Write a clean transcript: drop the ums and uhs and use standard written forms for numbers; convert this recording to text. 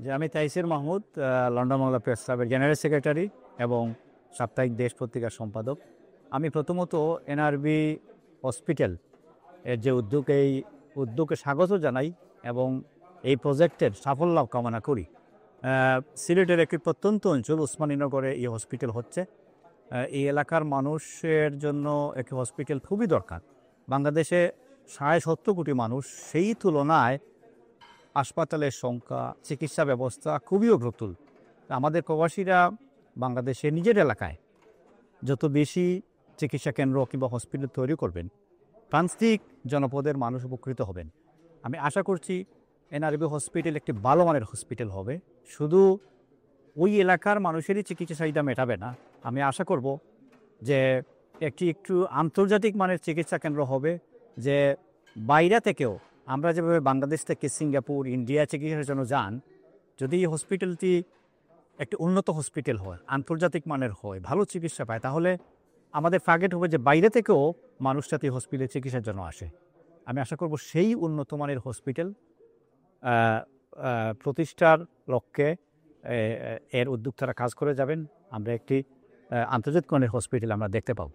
যে আমি Taisir Mahmud, London Bangla press ক্লাবের জেনারেল সেক্রেটারি এবং সাপ্তাহিক দেশ পত্রিকার সম্পাদক। আমি প্রথমত এনআরবি হসপিটাল এর যে এই উদ্যোগকে স্বাগত জানাই এবং এই প্রজেক্টের সাফল্য কামনা করি। সিলেটের একটি প্রত্যন্ত অঞ্চল উসমানীনগরে এই হসপিটাল হচ্ছে। এই এলাকার মানুষের জন্য একটি হসপিটাল খুবই দরকার। বাংলাদেশে 70 কোটি মানুষ, সেই তুলনায় হাসপাতালের সংখ্যা, চিকিৎসা ব্যবস্থা খুবই অগ্রতুল। আমাদের প্রবাসীরা বাংলাদেশে নিজের এলাকায় যত বেশি চিকিৎসা কেন্দ্র কিংবা হসপিটাল তৈরি করবেন, প্রান্তিক জনপদের মানুষ উপকৃত হবেন। আমি আশা করছি এনআরবি হসপিটাল একটি ভালো মানের হসপিটাল হবে। শুধু ওই এলাকার মানুষেরই চিকিৎসা চাহিদা মেটাবে না, আমি আশা করব যে একটু আন্তর্জাতিক মানের চিকিৎসা কেন্দ্র হবে, যে বাইরে থেকেও আমরা যেভাবে বাংলাদেশ থেকে সিঙ্গাপুর, ইন্ডিয়া চিকিৎসার জন্য যান, যদি এই হসপিটালটি একটি উন্নত হসপিটাল হয়, আন্তর্জাতিক মানের হয়, ভালো চিকিৎসা পায়, তাহলে আমাদের টার্গেট হবে যে বাইরে থেকেও মানুষ যাতে হসপিটালে চিকিৎসার জন্য আসে। আমি আশা করব সেই উন্নত মানের হসপিটাল প্রতিষ্ঠার লক্ষ্যে এর উদ্যোক্তারা কাজ করে যাবেন। আমরা একটি আন্তর্জাতিক মানের হসপিটাল আমরা দেখতে পাবো।